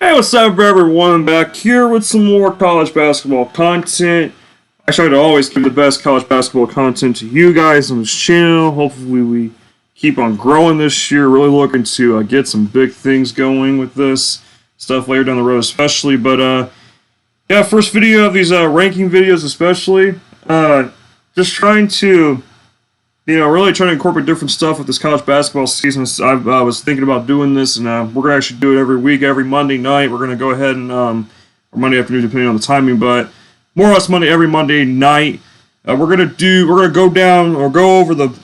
Hey, what's up, everyone? I'm back here with some more college basketball content. I try to always give the best college basketball content to you guys on this channel. Hopefully, we keep on growing this year. Really looking to get some big things going with this stuff later down the road, especially. But yeah, first video of these ranking videos, especially. Just trying to, really trying to incorporate different stuff with this college basketball season. I was thinking about doing this, and we're going to actually do it every week, every Monday night. We're going to go ahead and, or Monday afternoon, depending on the timing, but more or less every Monday night. We're going to go down or go over the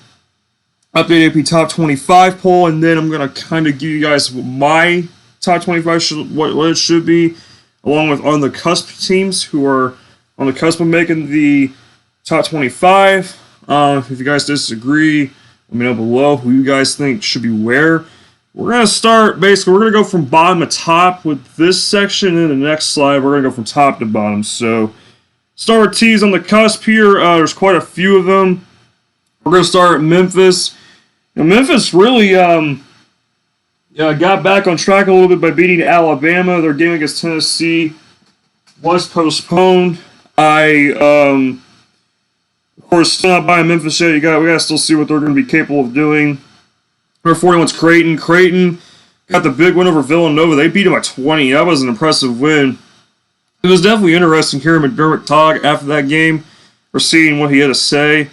updated AP Top 25 poll, and then I'm going to kind of give you guys my Top 25, what it should be, along with on the cusp teams who are on the cusp of making the Top 25. If you guys disagree, let me know below who you guys think should be where. We're going to start, basically, we're going to go from bottom to top with this section. In the next slide, we're going to go from top to bottom. So, start with teams on the cusp here. There's quite a few of them. We're going to start at Memphis. And Memphis really got back on track a little bit by beating Alabama. Their game against Tennessee was postponed. Of course, still not buying Memphis yet. We got to still see what they're going to be capable of doing. Number 41's Creighton. Creighton got the big win over Villanova. They beat them by 20. That was an impressive win. It was definitely interesting hearing McDermott talk after that game or seeing what he had to say.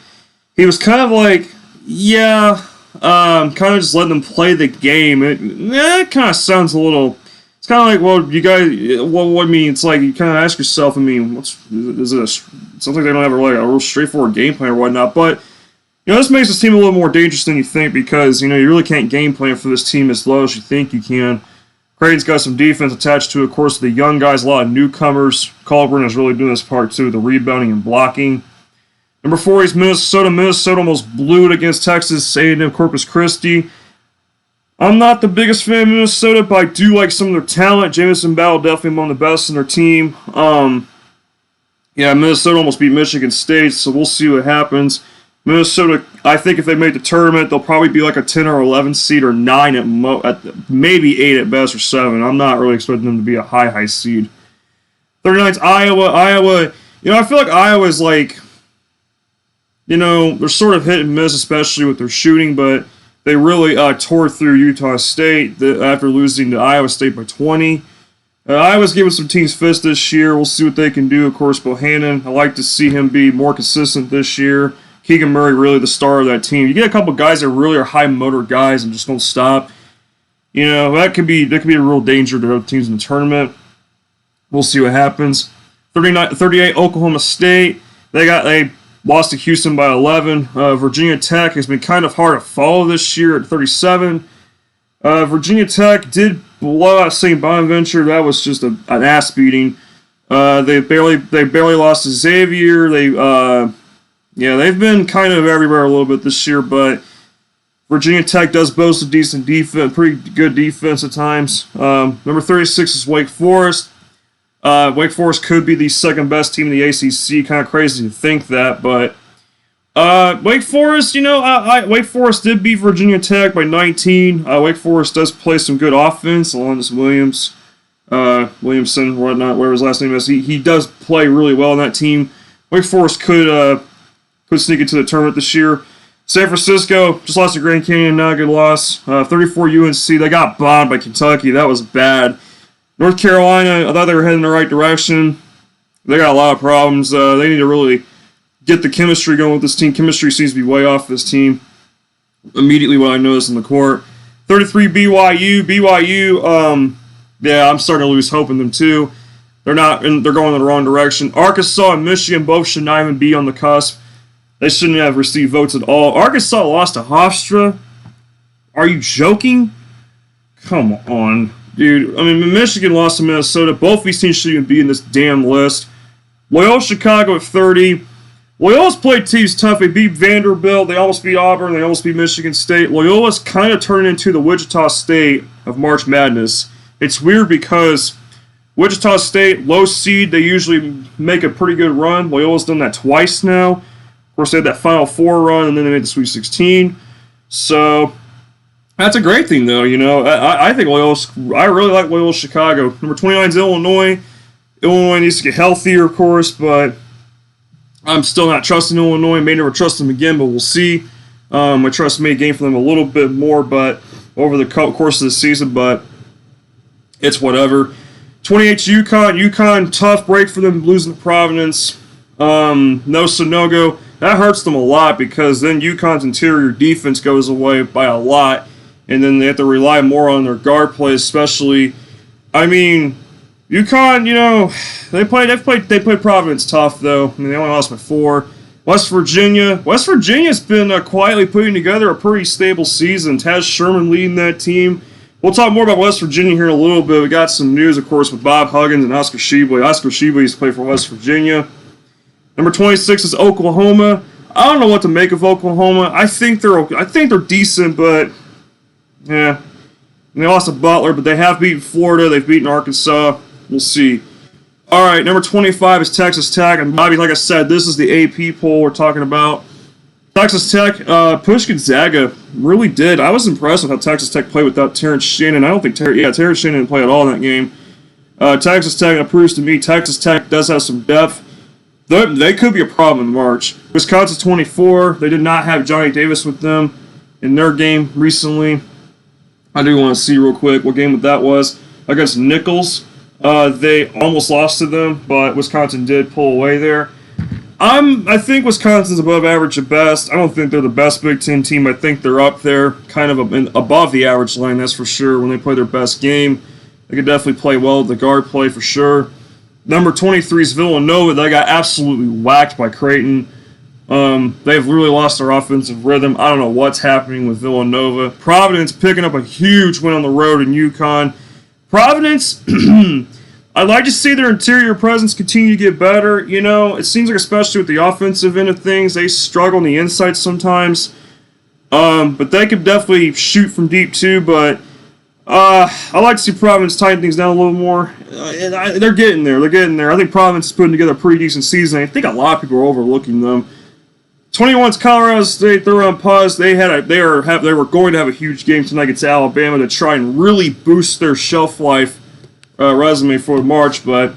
He was kind of like, kind of just letting them play the game. It kind of sounds a little... It's kind of like, well, you guys, what I mean, it's like you kind of ask yourself, sounds like they don't have a real straightforward game plan or whatnot, but, this makes this team a little more dangerous than you think because, you really can't game plan for this team as low as you think you can. Creighton's got some defense attached to it, of course, the young guys, a lot of newcomers. Auburn is really doing this part, too, the rebounding and blocking. Number 4 is Minnesota. Minnesota almost blew it against Texas A&M Corpus Christi. I'm not the biggest fan of Minnesota, but I do like some of their talent. Jamison Battle definitely among the best in their team. Minnesota almost beat Michigan State, so we'll see what happens. Minnesota, I think if they make the tournament, they'll probably be like a 10 or 11 seed or 9 at maybe 8 at best or 7. I'm not really expecting them to be a high seed. 39's Iowa. Iowa, I feel like Iowa's like, they're sort of hit and miss, especially with their shooting, but they really tore through Utah State after losing to Iowa State by 20. Iowa's giving some teams fits this year. We'll see what they can do. Of course, Bohannon, I like to see him be more consistent this year. Keegan Murray, really the star of that team. You get a couple guys that really are high motor guys and just don't stop. That could be a real danger to other teams in the tournament. We'll see what happens. 38 Oklahoma State. They lost to Houston by 11. Virginia Tech has been kind of hard to follow this year at 37. Virginia Tech did blow out St. Bonaventure. That was just an ass beating. They barely lost to Xavier. They've been kind of everywhere a little bit this year, but Virginia Tech does boast a decent defense, pretty good defense at times. Number 36 is Wake Forest. Wake Forest could be the second best team in the ACC. Kind of crazy to think that, but Wake Forest, Wake Forest did beat Virginia Tech by 19. Wake Forest does play some good offense. Alonzo Williamson, whatnot, whatever his last name is. He does play really well on that team. Wake Forest could sneak into the tournament this year. San Francisco just lost to Grand Canyon, not a good loss. 34 UNC, they got bombed by Kentucky. That was bad. North Carolina, I thought they were heading in the right direction. They got a lot of problems. They need to really get the chemistry going with this team. Chemistry seems to be way off this team. Immediately what I noticed in the court. 33 BYU. BYU, I'm starting to lose hope in them too. They're going in the wrong direction. Arkansas and Michigan both should not even be on the cusp. They shouldn't have received votes at all. Arkansas lost to Hofstra. Are you joking? Come on, dude. Michigan lost to Minnesota. Both these teams shouldn't even be in this damn list. Loyola Chicago at 30. Loyola's played teams tough. They beat Vanderbilt. They almost beat Auburn. They almost beat Michigan State. Loyola's kind of turned into the Wichita State of March Madness. It's weird because Wichita State, low seed, they usually make a pretty good run. Loyola's done that twice now. Of course, they had that Final Four run, and then they made the Sweet 16. So, That's a great thing, though. I think I really like Loyola Chicago. Number 29 is Illinois. Illinois needs to get healthier, of course, but I'm still not trusting Illinois. May never trust them again, but we'll see. My trust may gain for them a little bit more, but over the course of the season, but it's whatever. 28's UConn. UConn, tough break for them, losing to Providence. No Sonogo. That hurts them a lot because then UConn's interior defense goes away by a lot, and then they have to rely more on their guard play, especially. I mean, UConn, they played Providence tough though. I mean, they only lost by 4. West Virginia's been quietly putting together a pretty stable season. Taz Sherman leading that team. We'll talk more about West Virginia here in a little bit. We got some news, of course, with Bob Huggins and Oscar Tshiebwe. Oscar Tshiebwe used to play for West Virginia. Number 26 is Oklahoma. I don't know what to make of Oklahoma. I think they're decent, but yeah. And they lost to Butler, but they have beaten Florida. They've beaten Arkansas. We'll see. All right, number 25 is Texas Tech. And Bobby, like I said, this is the AP poll we're talking about. Texas Tech pushed Gonzaga. Really did. I was impressed with how Texas Tech played without Terrence Shannon. I don't think Terrence Shannon didn't play at all in that game. Texas Tech proves to me Texas Tech does have some depth. They could be a problem in March. Wisconsin 24. They did not have Johnny Davis with them in their game recently. I do want to see real quick what game that was against Nichols. They almost lost to them, but Wisconsin did pull away there. I think Wisconsin's above average at best. I don't think they're the best Big Ten team. I think they're up there, kind of above the average line, that's for sure. When they play their best game, they could definitely play well with the guard play for sure. Number 23 is Villanova. They got absolutely whacked by Creighton. They've really lost their offensive rhythm. I don't know what's happening with Villanova. Providence picking up a huge win on the road in UConn. Providence, I'd like to see their interior presence continue to get better. It seems like especially with the offensive end of things, they struggle on the inside sometimes. But they could definitely shoot from deep too. But I like to see Providence tighten things down a little more. They're getting there. I think Providence is putting together a pretty decent season. I think a lot of people are overlooking them. 21's Colorado State. They're on pause. They were going to have a huge game tonight against Alabama to try and really boost their shelf life resume for March, but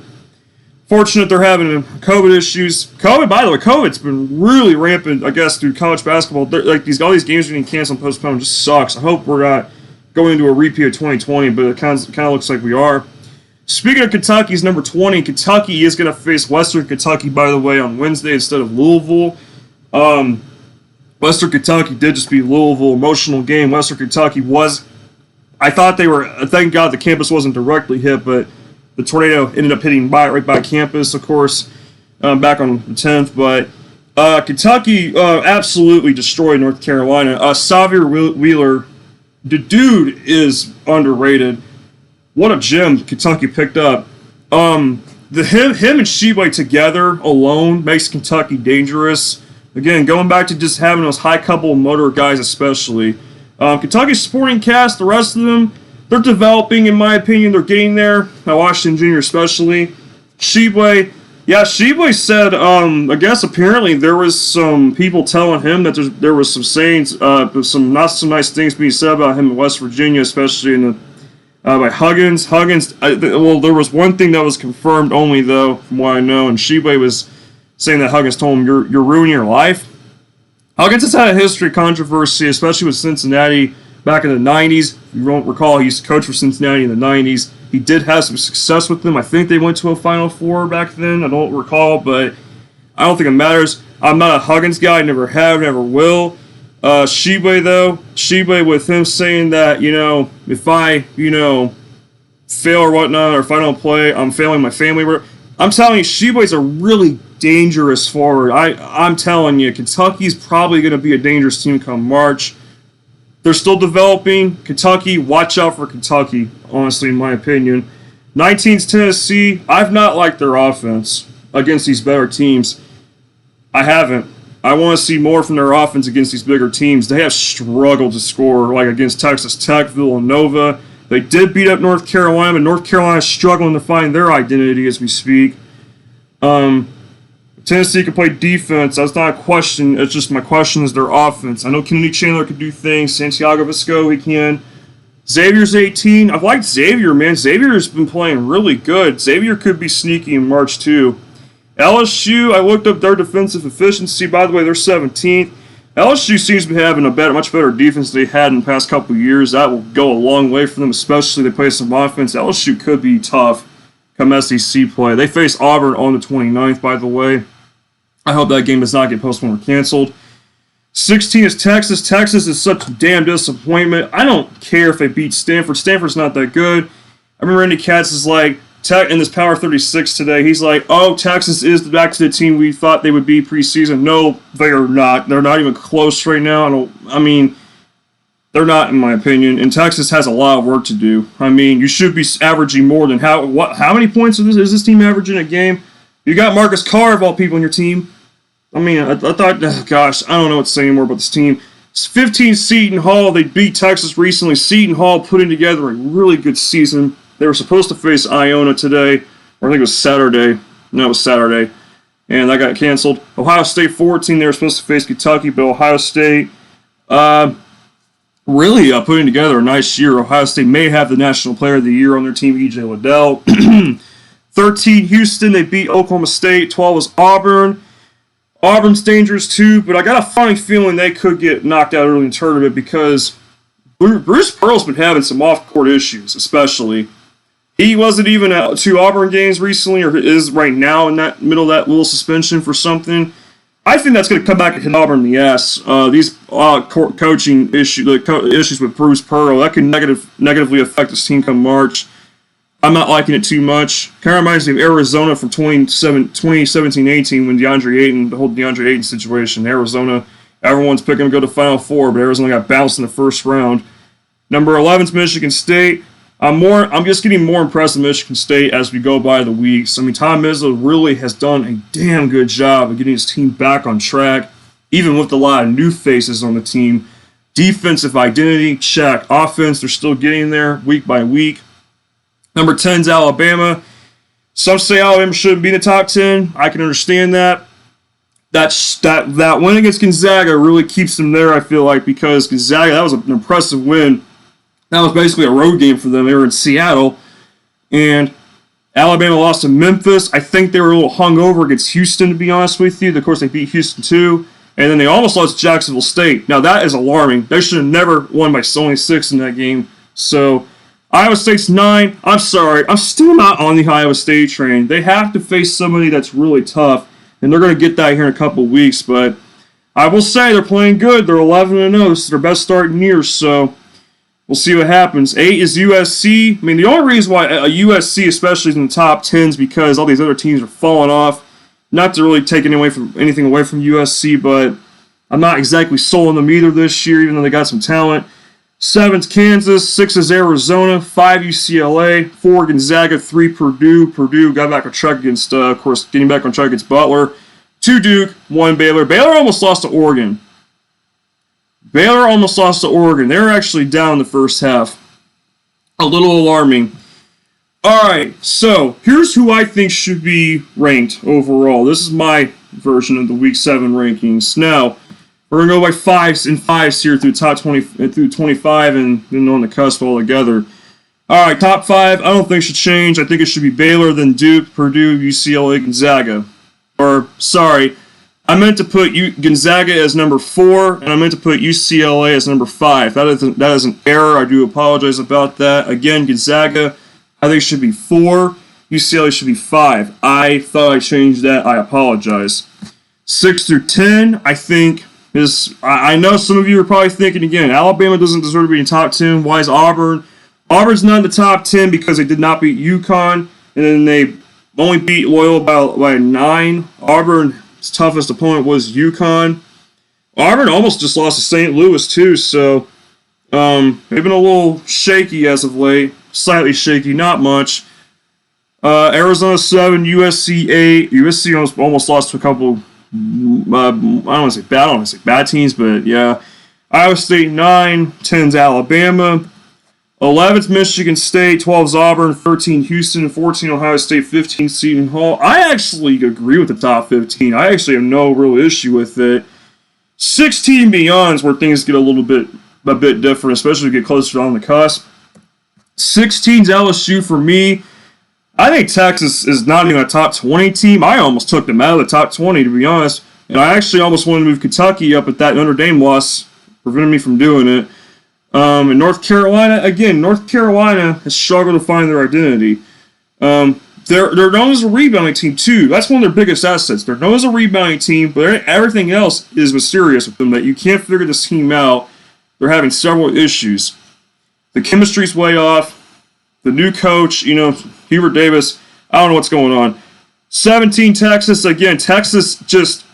fortunate they're having COVID issues. By the way, COVID's been really rampant, I guess, through college basketball. All these games getting canceled and postponed just sucks. I hope we're not going into a repeat of 2020, but it kind of looks like we are. Speaking of Kentucky's number 20, Kentucky is going to face Western Kentucky, by the way, on Wednesday instead of Louisville. Western Kentucky did just beat Louisville. Emotional game. Western Kentucky was... I thought they were... Thank God the campus wasn't directly hit, but the tornado ended up hitting right by campus, of course, back on the 10th. But Kentucky absolutely destroyed North Carolina. Xavier Wheeler, the dude is underrated. What a gem Kentucky picked up. Him and Tshiebwe together alone makes Kentucky dangerous. Again, going back to just having those high couple motor guys especially. Kentucky's supporting cast, the rest of them, they're developing, in my opinion. They're getting there. Washington Jr. especially. Tshiebwe. Yeah, Tshiebwe said, I guess apparently there was some people telling him that there was some sayings, some not so nice things being said about him in West Virginia, especially by Huggins. There was one thing that was confirmed only, though, from what I know, and Tshiebwe was saying that Huggins told him, you're ruining your life. Huggins has had a history of controversy, especially with Cincinnati back in the 90s. If you don't recall, he used to coach for Cincinnati in the 90s. He did have some success with them. I think they went to a Final Four back then. I don't recall, but I don't think it matters. I'm not a Huggins guy. Never have, never will. Tshiebwe, though. Tshiebwe with him saying that, if I, fail or whatnot, or if I don't play, I'm failing my family. I'm telling you, Tshiebwe's a really dangerous forward. I'm telling you, Kentucky's probably going to be a dangerous team come March. They're still developing. Kentucky, watch out for Kentucky, honestly, in my opinion. 19's Tennessee. I've not liked their offense against these better teams. I haven't. I want to see more from their offense against these bigger teams. They have struggled to score, like against Texas Tech, Villanova. They did beat up North Carolina, but North Carolina's struggling to find their identity as we speak. Tennessee can play defense. That's not a question. It's just my question is their offense. I know Kennedy Chandler can do things. Santiago Visco, he can. Xavier's 18. I've liked Xavier, man. Xavier's been playing really good. Xavier could be sneaky in March, too. LSU, I looked up their defensive efficiency. By the way, they're 17th. LSU seems to be having a much better defense than they had in the past couple of years. That will go a long way for them, especially if they play some offense. LSU could be tough come SEC play. They face Auburn on the 29th, by the way. I hope that game does not get postponed or canceled. 16 is Texas. Texas is such a damn disappointment. I don't care if they beat Stanford. Stanford's not that good. I remember Andy Katz is like, in this Power 36 today, he's like, oh, Texas is back to the team we thought they would be preseason. No, they are not. They're not even close right now. They're not, in my opinion. And Texas has a lot of work to do. I mean, you should be averaging more than how many points is this team averaging a game? You got Marcus Carr of all people on your team. I mean, I thought, gosh, I don't know what to say anymore about this team. 15 Seton Hall, they beat Texas recently. Seton Hall putting together a really good season. They were supposed to face Iona today, or I think it was Saturday. No, it was Saturday. And that got canceled. Ohio State 14, they were supposed to face Kentucky, but Ohio State really putting together a nice year. Ohio State may have the National Player of the Year on their team, E.J. Liddell. 13, Houston, they beat Oklahoma State. 12 was Auburn. Auburn's dangerous too, but I got a funny feeling they could get knocked out early in the tournament because Bruce Pearl's been having some off-court issues, especially. He wasn't even at 2 Auburn games recently, or is right now in that middle of that little suspension for something. I think that's going to come back and hit Auburn in the ass. These coaching issues with Bruce Pearl, that can negatively affect this team come March. I'm not liking it too much. Kind of reminds me of Arizona from 2017-18 when the whole DeAndre Ayton situation. Arizona, everyone's picking to go to Final Four, but Arizona got bounced in the first round. Number 11 is Michigan State. I'm just getting more impressed with Michigan State as we go by the weeks. I mean, Tom Izzo really has done a damn good job of getting his team back on track, even with a lot of new faces on the team. Defensive identity, check. Offense, they're still getting there week by week. Number 10 is Alabama. Some say Alabama shouldn't be in the top 10. I can understand that. That win against Gonzaga really keeps them there, I feel like, because Gonzaga, that was an impressive win. That was basically a road game for them. They were in Seattle. And Alabama lost to Memphis. I think they were a little hungover against Houston, to be honest with you. Of course, they beat Houston too. And then they almost lost to Jacksonville State. Now, that is alarming. They should have never won by only 6 in that game. So, Iowa State's 9. I'm sorry. I'm still not on the Iowa State train. They have to face somebody that's really tough, and they're going to get that here in a couple of weeks. But I will say they're playing good. They're 11-0. This is their best start in years, so we'll see what happens. 8 is USC. I mean, the only reason why USC especially is in the top 10 is because all these other teams are falling off. Not to really take anything away from USC, but I'm not exactly sold on them either this year, even though they got some talent. 7's Kansas, 6 is Arizona, 5 UCLA, 4 Gonzaga, 3 Purdue. Purdue got back on track against, of course, getting back on track against Butler. 2 Duke, 1 Baylor. Baylor almost lost to Oregon. They were actually down in the first half. A little alarming. Alright, so here's who I think should be ranked overall. This is my version of the Week 7 rankings. Now, we're going to go by 5s here through top 20, through 25 and then on the cusp all together. Alright, top 5, I don't think should change. I think it should be Baylor, then Duke, Purdue, UCLA, Gonzaga. Or, sorry, I meant to put Gonzaga as number 4, and I meant to put UCLA as number 5. That is an error. I do apologize about that. Again, Gonzaga, I think should be 4. UCLA should be 5. I thought I changed that. I apologize. 6 through 10, I think I know some of you are probably thinking again, Alabama doesn't deserve to be in top 10. Why is Auburn? Auburn's not in the top 10 because they did not beat UConn, and then they only beat Loyola by 9. Auburn's toughest opponent was UConn. Auburn almost just lost to St. Louis too, so they've been a little shaky as of late. Slightly shaky, not much. Arizona 7, USC 8. USC almost lost to a couple. I don't want to say bad teams, but yeah. Iowa State 9, 10's Alabama. 11th, Michigan State. 12 is Auburn. 13, Houston. 14, Ohio State. 15, Seton Hall. I actually agree with the top 15. I actually have no real issue with it. 16 beyond is where things get a bit different, especially as we get closer on the cusp. 16's LSU for me. I think Texas is not even a top 20 team. I almost took them out of the top 20, to be honest. And I actually almost wanted to move Kentucky up at that Notre Dame loss, prevented me from doing it. And North Carolina, again, North Carolina has struggled to find their identity. They're known as a rebounding team, too. That's one of their biggest assets. They're known as a rebounding team, but everything else is mysterious with them, that you can't figure this team out. They're having several issues. The chemistry's way off. The new coach, Hubert Davis, I don't know what's going on. 17, Texas. Again, Texas just,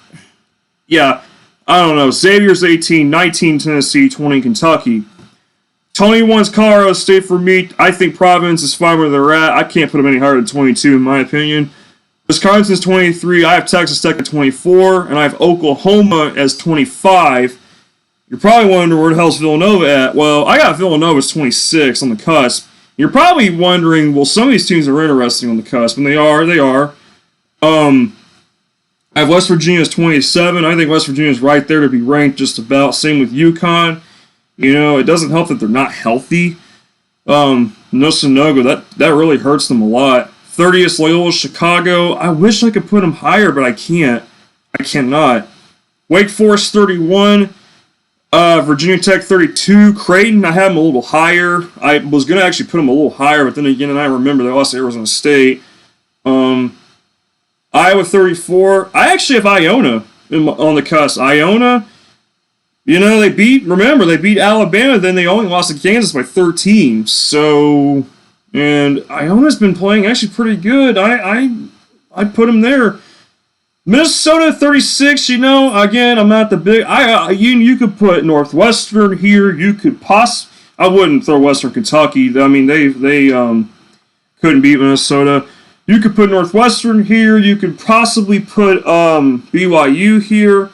I don't know. Xavier's 18, 19, Tennessee, 20, Kentucky. 21's Colorado State for me. I think Providence is fine where they're at. I can't put them any higher than 22, in my opinion. Wisconsin's 23. I have Texas Tech at 24, and I have Oklahoma as 25. You're probably wondering where the hell's Villanova at. Well, I got Villanova as 26 on the cusp. You're probably wondering, well, some of these teams are interesting on the cusp, and they are. I have West Virginia as 27. I think West Virginia is right there to be ranked just about. Same with UConn. It doesn't help that they're not healthy. No Sonogo, that really hurts them a lot. 30th, Loyola Chicago. I wish I could put them higher, but I can't. I cannot. Wake Forest 31. Virginia Tech 32. Creighton, I have them a little higher. I was going to actually put them a little higher, but then again, I remember they lost to Arizona State. Iowa 34. I actually have Iona on the cusp. Iona, they beat Alabama, then they only lost to Kansas by 13. So, and Iona's been playing actually pretty good. I'd put them there. Minnesota 36, again, I'm not the big... You could put Northwestern here. You could I wouldn't throw Western Kentucky. I mean, they couldn't beat Minnesota. You could put Northwestern here. You could possibly put BYU here.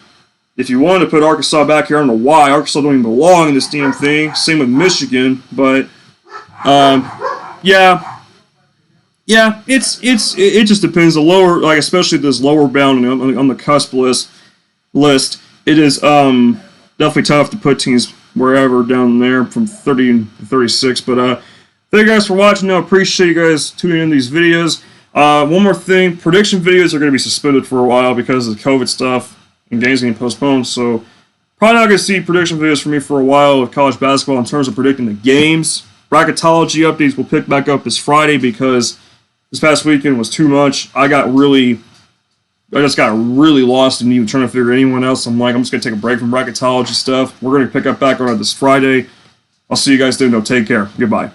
If you wanted to put Arkansas back here, I don't know why. Arkansas don't even belong in this damn thing. Same with Michigan. But, it just depends. The lower, especially this lower bound on the cusp list, it is definitely tough to put teams wherever down there from 30 to 36. But thank you guys for watching. I appreciate you guys tuning in these videos. One more thing, prediction videos are going to be suspended for a while because of the COVID stuff and games getting postponed. So probably not going to see prediction videos from me for a while with college basketball in terms of predicting the games. Bracketology updates will pick back up this Friday because this past weekend was too much. I just got really lost in even trying to figure anyone else. I'm just going to take a break from bracketology stuff. We're going to pick up back on it this Friday. I'll see you guys then. Take care. Goodbye.